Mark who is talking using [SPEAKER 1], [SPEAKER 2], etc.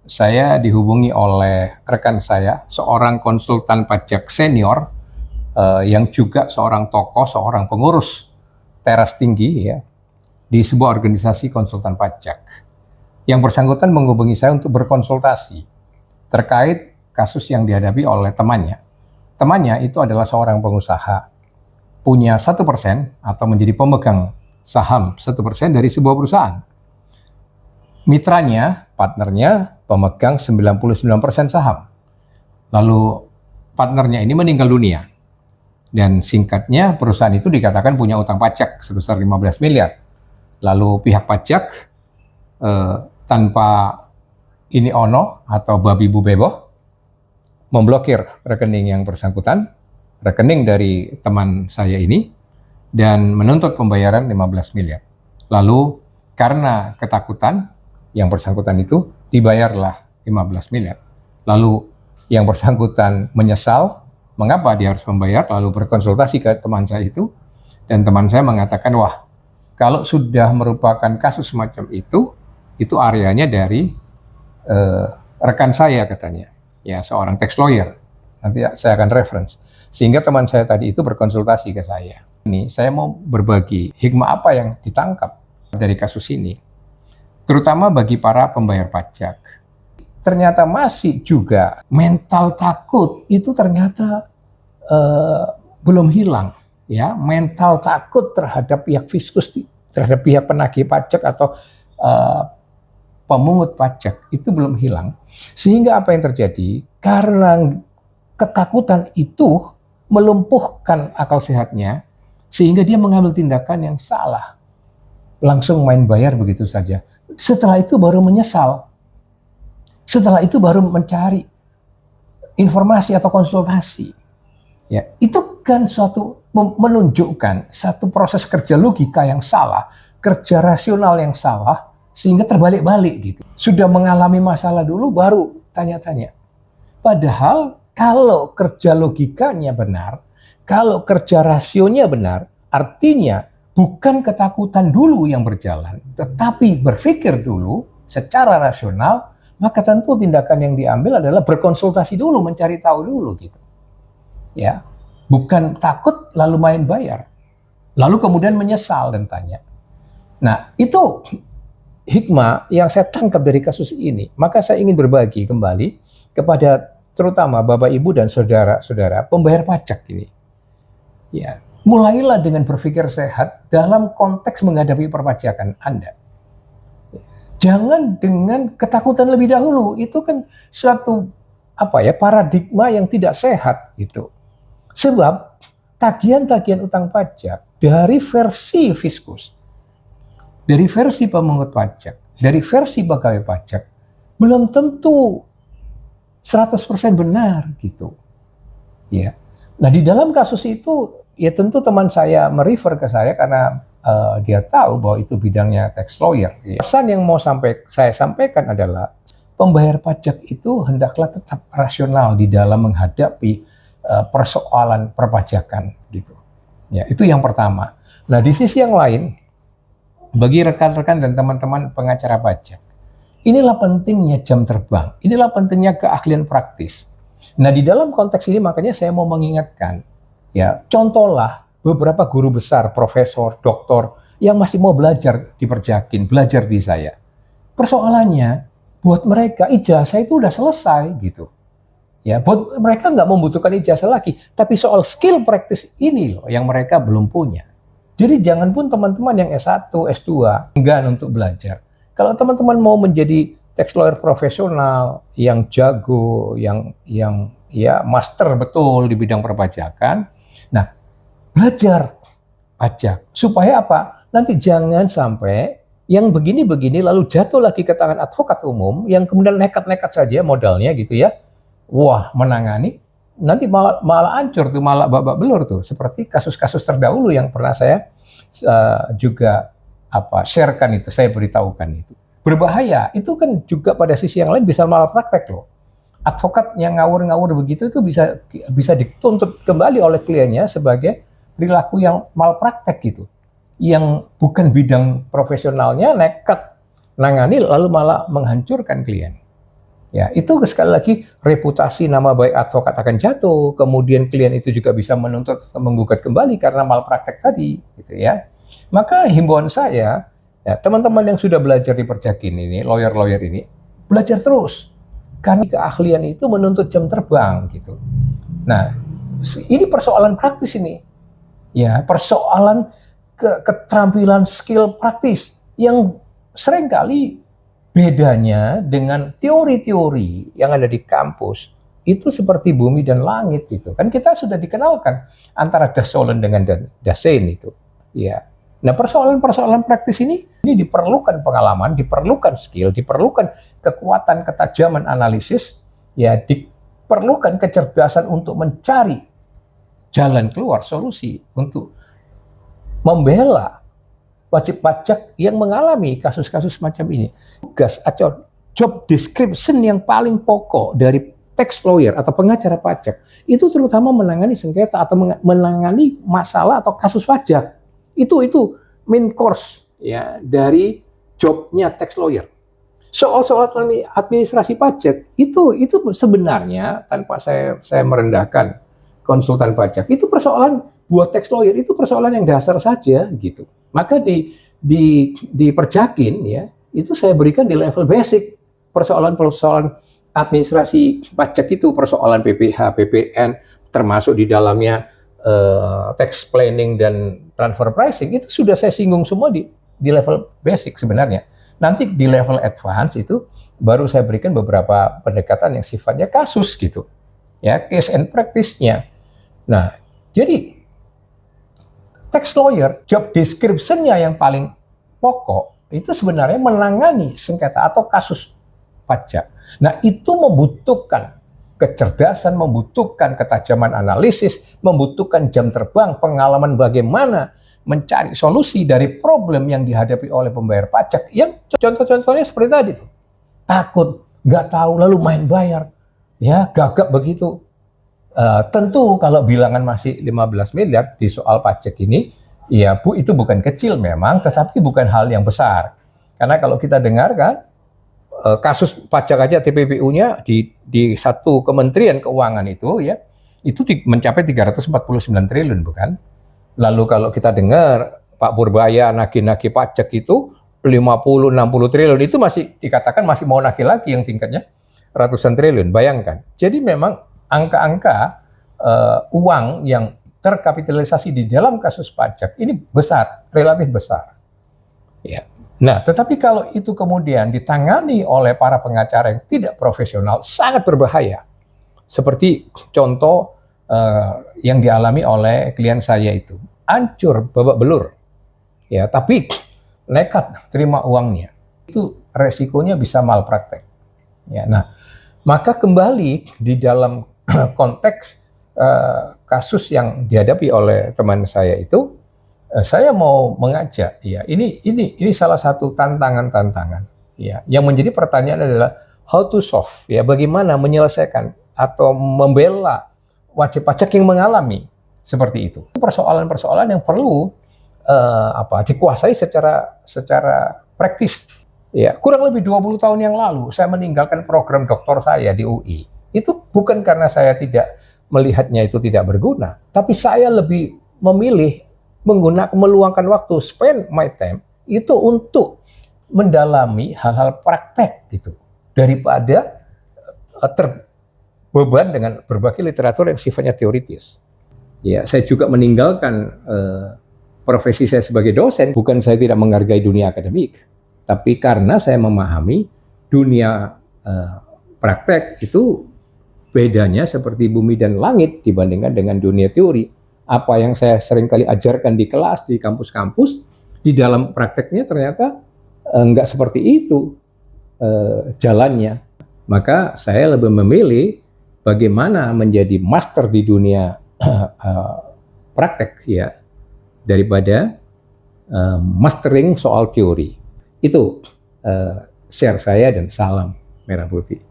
[SPEAKER 1] saya dihubungi oleh rekan saya, seorang konsultan pajak senior yang juga seorang tokoh, seorang pengurus teras tinggi ya di sebuah organisasi konsultan pajak. Yang bersangkutan menghubungi saya untuk berkonsultasi terkait kasus yang dihadapi oleh temannya. Temannya itu adalah seorang pengusaha, punya 1% atau menjadi pemegang saham 1% dari sebuah perusahaan. Mitranya, partnernya, pemegang 99% saham. Lalu partnernya ini meninggal dunia. Dan singkatnya perusahaan itu dikatakan punya utang pajak sebesar 15 miliar. Lalu pihak pajak tanpa ini ono atau babi bu beboh memblokir rekening yang bersangkutan, rekening dari teman saya ini, dan menuntut pembayaran 15 miliar. Lalu karena ketakutan, yang bersangkutan itu dibayarlah 15 miliar. Lalu yang bersangkutan menyesal, mengapa dia harus membayar, lalu berkonsultasi ke teman saya itu, dan teman saya mengatakan, wah, kalau sudah merupakan kasus semacam itu areanya dari rekan saya katanya, ya seorang tax lawyer. Nanti saya akan reference. Sehingga teman saya tadi itu berkonsultasi ke saya. Ini saya mau berbagi hikmah apa yang ditangkap dari kasus ini, terutama bagi para pembayar pajak. Ternyata masih juga mental takut itu ternyata belum hilang, ya, mental takut terhadap pihak fiskus, terhadap pihak penagih pajak atau pemungut pajak itu belum hilang. Sehingga apa yang terjadi? Karena ketakutan itu melumpuhkan akal sehatnya, sehingga dia mengambil tindakan yang salah, langsung main bayar begitu saja. Setelah itu baru menyesal. Setelah itu baru mencari informasi atau konsultasi. Ya, itu kan suatu menunjukkan satu proses kerja logika yang salah, kerja rasional yang salah, sehingga terbalik-balik gitu. Sudah mengalami masalah dulu baru tanya-tanya. Padahal kalau kerja logikanya benar, kalau kerja rasionya benar, artinya bukan ketakutan dulu yang berjalan, tetapi berpikir dulu secara rasional, maka tentu tindakan yang diambil adalah berkonsultasi dulu, mencari tahu dulu gitu. Ya, bukan takut lalu main bayar. Lalu kemudian menyesal dan tanya. Nah, itu hikmah yang saya tangkap dari kasus ini. Maka saya ingin berbagi kembali kepada terutama Bapak Ibu dan saudara-saudara pembayar pajak ini. Ya, mulailah dengan berpikir sehat dalam konteks menghadapi perpajakan Anda. Jangan dengan ketakutan lebih dahulu. Itu kan suatu paradigma yang tidak sehat gitu. Sebab tagihan-tagihan utang pajak dari versi fiskus, dari versi pemungut pajak, dari versi pegawai pajak belum tentu 100% benar gitu. Ya. Nah, di dalam kasus itu ya tentu teman saya merefer ke saya karena dia tahu bahwa itu bidangnya tax lawyer. Ya. Pesan yang mau saya sampaikan adalah pembayar pajak itu hendaklah tetap rasional di dalam menghadapi persoalan perpajakan gitu. Ya, itu yang pertama. Nah, di sisi yang lain, bagi rekan-rekan dan teman-teman pengacara pajak, inilah pentingnya jam terbang, inilah pentingnya keahlian praktis. Nah, di dalam konteks ini makanya saya mau mengingatkan, ya, contohlah beberapa guru besar, profesor, doktor yang masih mau belajar di Perjakin, belajar di saya. Persoalannya, buat mereka ijazah itu udah selesai gitu. Ya, buat mereka nggak membutuhkan ijazah lagi, tapi soal skill praktis ini loh yang mereka belum punya. Jadi jangan pun teman-teman yang S1, S2 enggan untuk belajar. Kalau teman-teman mau menjadi tax lawyer profesional yang jago, yang ya master betul di bidang perpajakan, nah belajar pajak supaya apa? Nanti jangan sampai yang begini-begini lalu jatuh lagi ke tangan advokat umum yang kemudian nekat-nekat saja modalnya gitu ya. Wah, menangani nanti malah hancur tuh, malah babak belur tuh, seperti kasus-kasus terdahulu yang pernah saya juga sharekan itu, saya beritahukan itu. Berbahaya, itu kan juga pada sisi yang lain bisa malah praktek loh. Advokat yang ngawur-ngawur begitu itu bisa dituntut kembali oleh kliennya sebagai perilaku yang malpraktek gitu. Yang bukan bidang profesionalnya nekat nangani lalu malah menghancurkan klien. Ya, itu sekali lagi reputasi nama baik advokat akan jatuh, kemudian klien itu juga bisa menuntut atau menggugat kembali karena malpraktek tadi, gitu ya. Maka himbauan saya, ya, teman-teman yang sudah belajar di Perjakin ini, lawyer-lawyer ini, belajar terus. Karena keahlian itu menuntut jam terbang, gitu. Nah, ini persoalan praktis ini. Ya, persoalan keterampilan skill praktis yang seringkali bedanya dengan teori-teori yang ada di kampus itu seperti bumi dan langit gitu. Kan kita sudah dikenalkan antara Das Solon dengan Dasein itu. Ya. Nah, persoalan-persoalan praktis ini diperlukan pengalaman, diperlukan skill, diperlukan kekuatan ketajaman analisis, ya diperlukan kecerdasan untuk mencari jalan keluar, solusi untuk membela wajib pajak yang mengalami kasus-kasus macam ini. Tugas atau job description yang paling pokok dari tax lawyer atau pengacara pajak itu terutama menangani sengketa atau menangani masalah atau kasus pajak. Itu main course ya dari jobnya tax lawyer. Soal-soal administrasi pajak itu sebenarnya tanpa saya merendahkan konsultan pajak, itu persoalan buat tax lawyer itu persoalan yang dasar saja gitu. Maka di Perjakin ya, itu saya berikan di level basic persoalan-persoalan administrasi pajak itu, persoalan PPh, PPN, termasuk di dalamnya tax planning dan transfer pricing itu sudah saya singgung semua di level basic sebenarnya. Nanti di level advance itu baru saya berikan beberapa pendekatan yang sifatnya kasus gitu. Ya, case and practice-nya. Nah, jadi tax lawyer, job description-nya yang paling pokok itu sebenarnya menangani sengketa atau kasus pajak. Nah, itu membutuhkan kecerdasan, membutuhkan ketajaman analisis, membutuhkan jam terbang, pengalaman bagaimana mencari solusi dari problem yang dihadapi oleh pembayar pajak. Yang contoh-contohnya seperti tadi tuh. Takut, nggak tahu, lalu main bayar. Ya, gagap begitu. Tentu kalau bilangan masih 15 miliar di soal pajak ini, ya Bu, itu bukan kecil memang, tetapi bukan hal yang besar. Karena kalau kita dengarkan, kasus pajak aja TPPU-nya di satu kementerian keuangan itu ya, itu mencapai 349 triliun bukan? Lalu kalau kita dengar Pak Purbaya nagih-nagih pajak itu 50-60 triliun, itu masih dikatakan masih mau nagih lagi yang tingkatnya ratusan triliun, bayangkan. Jadi memang angka-angka uang yang terkapitalisasi di dalam kasus pajak ini besar, relatif besar. Ya. Nah, tetapi kalau itu kemudian ditangani oleh para pengacara yang tidak profesional, sangat berbahaya. Seperti contoh yang dialami oleh klien saya itu, hancur, babak belur. Ya, tapi nekat terima uangnya. Itu resikonya bisa malpraktek. Ya, nah, maka kembali di dalam konteks kasus yang dihadapi oleh teman saya itu, saya mau mengajak, ya ini salah satu tantangan ya, yang menjadi pertanyaan adalah how to solve, ya bagaimana menyelesaikan atau membela wajib pajak yang mengalami seperti itu. Persoalan-persoalan yang perlu dikuasai secara praktis. Ya, kurang lebih 20 tahun yang lalu saya meninggalkan program doktor saya di UI. Itu bukan karena saya tidak melihatnya itu tidak berguna, tapi saya lebih memilih meluangkan waktu, spend my time itu untuk mendalami hal-hal praktek gitu, daripada terbeban dengan berbagai literatur yang sifatnya teoritis. Ya, saya juga meninggalkan profesi saya sebagai dosen, bukan saya tidak menghargai dunia akademik, tapi karena saya memahami dunia praktek itu bedanya seperti bumi dan langit dibandingkan dengan dunia teori. Apa yang saya seringkali ajarkan di kelas, di kampus-kampus, di dalam prakteknya ternyata nggak seperti itu jalannya. Maka saya lebih memilih bagaimana menjadi master di dunia praktek ya, daripada mastering soal teori. Itu share saya, dan salam merah putih.